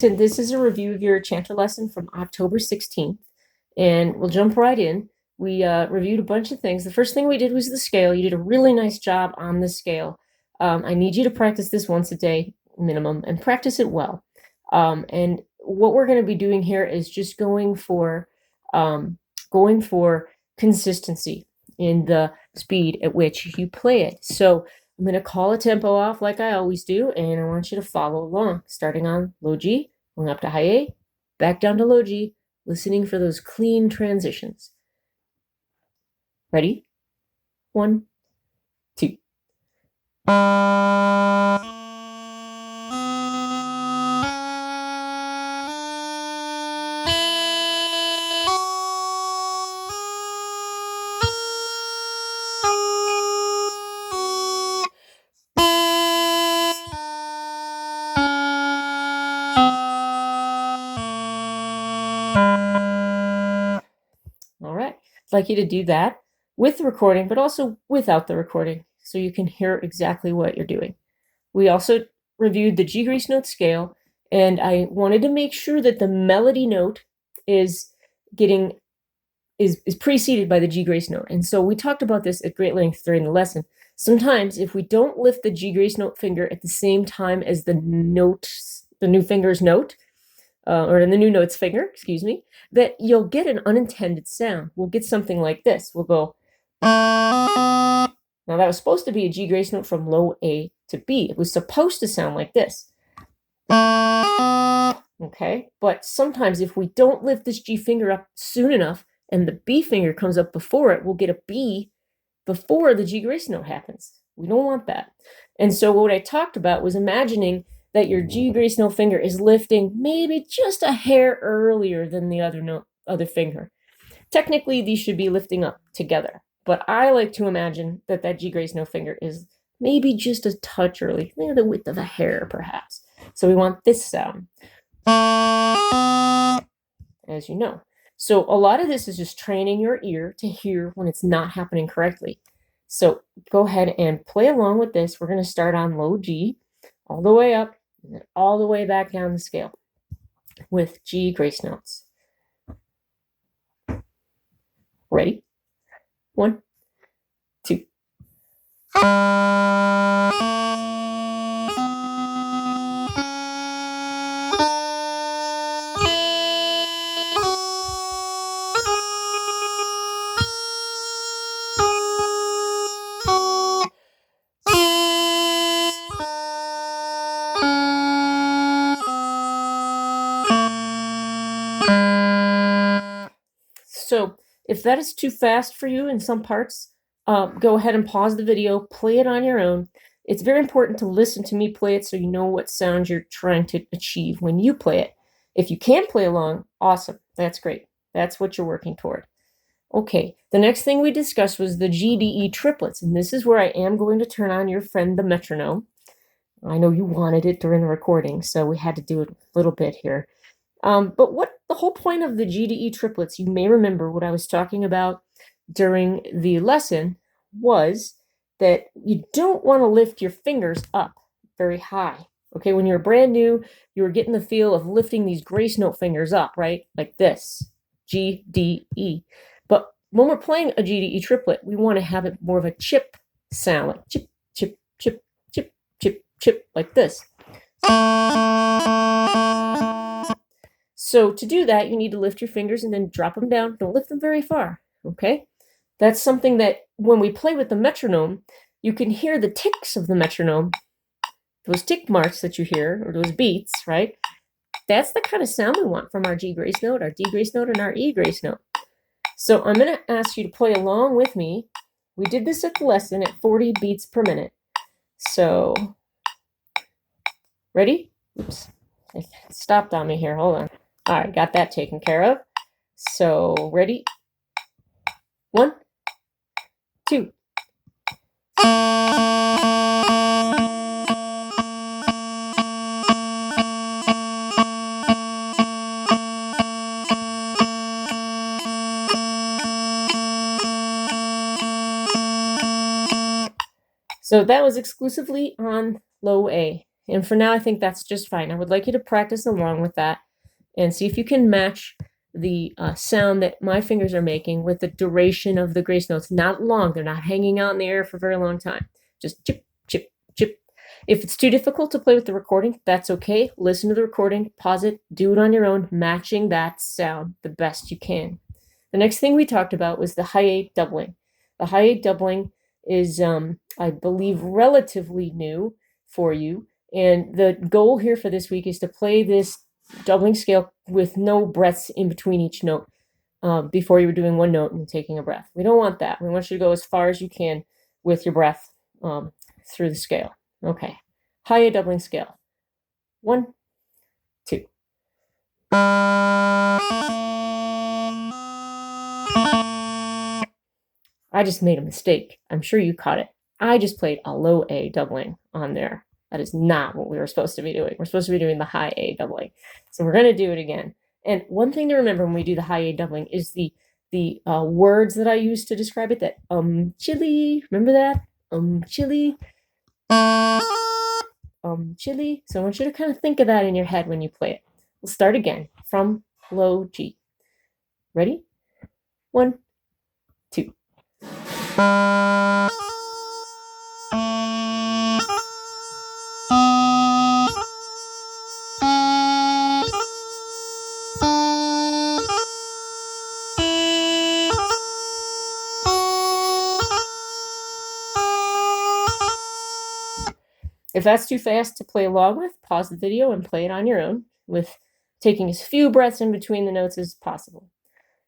This is a review of your Chanter lesson from October 16th, and we'll jump right in. We reviewed a bunch of things. The first thing we did was the scale. You did a really nice job on the scale. I need you to practice this once a day minimum and practice it well. And what we're going to be doing here is just going for consistency in the speed at which you play it. So I'm going to call a tempo off like I always do, and I want you to follow along, starting on low G, going up to high A, back down to low G, listening for those clean transitions. Ready? 1, 2. All right, I'd like you to do that with the recording, but also without the recording, so you can hear exactly what you're doing. We also reviewed the G grace note scale, and I wanted to make sure that the melody note is preceded by the G grace note. And so we talked about this at great length during the lesson. Sometimes if we don't lift the G grace note finger at the same time as the new finger's note, or in the new note's finger, excuse me, that you'll get an unintended sound. We'll get something like this. We'll go. Now that was supposed to be a G grace note from low A to B. It was supposed to sound like this. Okay, but sometimes if we don't lift this G finger up soon enough and the B finger comes up before it, we'll get a B before the G grace note happens. We don't want that. And so what I talked about was imagining that your G grace note finger is lifting maybe just a hair earlier than the other finger. Technically, these should be lifting up together, but I like to imagine that G grace note finger is maybe just a touch early, maybe the width of a hair, perhaps. So we want this sound, as you know. So a lot of this is just training your ear to hear when it's not happening correctly. So go ahead and play along with this. We're going to start on low G, all the way up, and then all the way back down the scale with G grace notes. Ready? 1, 2. So if that is too fast for you in some parts, go ahead and pause the video, play it on your own. It's very important to listen to me play it so you know what sound you're trying to achieve when you play it. If you can play along, awesome. That's great. That's what you're working toward. Okay, the next thing we discussed was the GDE triplets, and this is where I am going to turn on your friend the metronome. I know you wanted it during the recording, so we had to do it a little bit here. But what the whole point of the GDE triplets, you may remember what I was talking about during the lesson, was that you don't want to lift your fingers up very high. Okay, when you're brand new, you were getting the feel of lifting these grace note fingers up, right? Like this, G, D, E. But when we're playing a GDE triplet, we want to have it more of a chip sound, like chip, chip, chip, chip, chip, chip, like this. So to do that, you need to lift your fingers and then drop them down. Don't lift them very far, okay? That's something that when we play with the metronome, you can hear the ticks of the metronome, those tick marks that you hear, or those beats, right? That's the kind of sound we want from our G grace note, our D grace note, and our E grace note. So I'm going to ask you to play along with me. We did this at the lesson at 40 beats per minute. So, ready? Oops, it stopped on me here. Hold on. All right, got that taken care of. So, ready? 1, 2. So that was exclusively on low A. And for now, I think that's just fine. I would like you to practice along with that and see if you can match the sound that my fingers are making with the duration of the grace notes. Not long. They're not hanging out in the air for a very long time. Just chip, chip, chip. If it's too difficult to play with the recording, that's okay. Listen to the recording, pause it, do it on your own, matching that sound the best you can. The next thing we talked about was the high eight doubling. The high eight doubling is, I believe, relatively new for you. And the goal here for this week is to play this doubling scale with no breaths in between each note before you're doing one note and taking a breath. We don't want that. We want you to go as far as you can with your breath through the scale. Okay. High eight doubling scale. 1, 2. I just made a mistake. I'm sure you caught it. I just played a low A doubling on there. That is not what we were supposed to be doing. We're supposed to be doing the high A doubling. So we're going to do it again. And one thing to remember when we do the high A doubling is the words that I use to describe it. That chili. Remember that? Chili. Chili. So I want you to kind of think of that in your head when you play it. We'll start again from low G. Ready? 1, 2. If that's too fast to play along with, pause the video and play it on your own with taking as few breaths in between the notes as possible.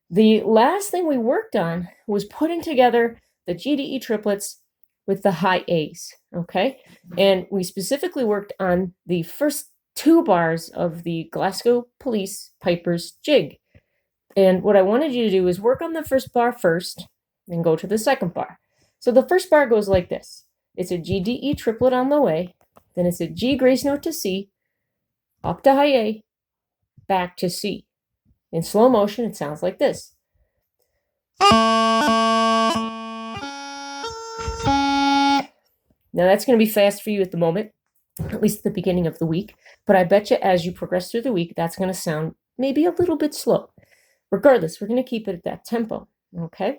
The last thing we worked on was putting together the GDE triplets with the high A's, okay? And we specifically worked on the first 2 bars of the Glasgow Police Piper's Jig. And what I wanted you to do is work on the first bar first, then go to the second bar. So the first bar goes like this. It's a GDE triplet on low A, then it's a G grace note to C, up to high A, back to C. In slow motion, it sounds like this. Now that's going to be fast for you at the moment, at least at the beginning of the week, but I bet you as you progress through the week, that's going to sound maybe a little bit slow. Regardless, we're going to keep it at that tempo, okay?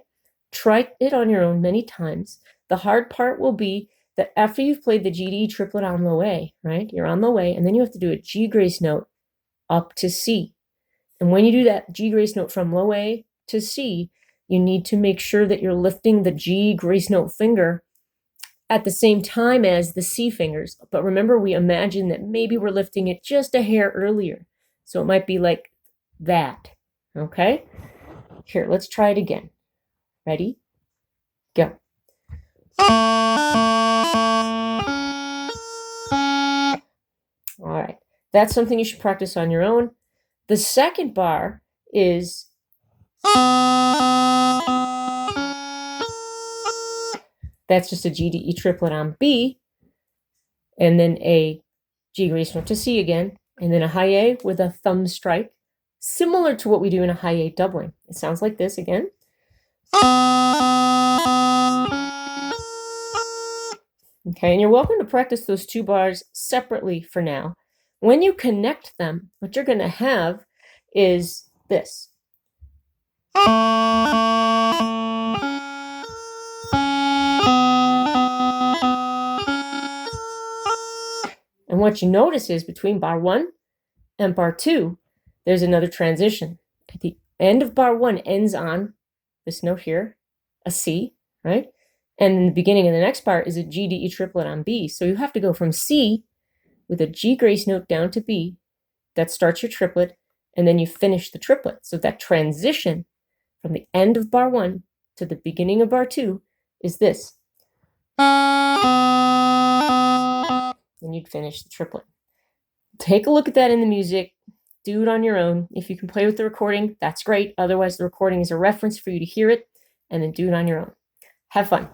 Try it on your own many times. The hard part will be that after you've played the GD triplet on low A, right? You're on low A, and then you have to do a G grace note up to C. And when you do that G grace note from low A to C, you need to make sure that you're lifting the G grace note finger at the same time as the C fingers. But remember, we imagine that maybe we're lifting it just a hair earlier. So it might be like that, okay? Here, let's try it again. Ready? Go. All right, that's something you should practice on your own. The second bar is that's just a GDE triplet on B, and then a G grace note to C again, and then a high A with a thumb strike, similar to what we do in a high A doubling. It sounds like this again. Okay, and you're welcome to practice those 2 bars separately for now. When you connect them, what you're going to have is this. And what you notice is between bar 1 and bar 2, there's another transition. At the end of bar 1 ends on this note here, a C, right? And in the beginning of the next bar is a GDE triplet on B. So you have to go from C with a G grace note down to B. That starts your triplet, and then you finish the triplet. So that transition from the end of bar 1 to the beginning of bar 2 is this. And you'd finish the triplet. Take a look at that in the music. Do it on your own. If you can play with the recording, that's great. Otherwise, the recording is a reference for you to hear it, and then do it on your own. Have fun.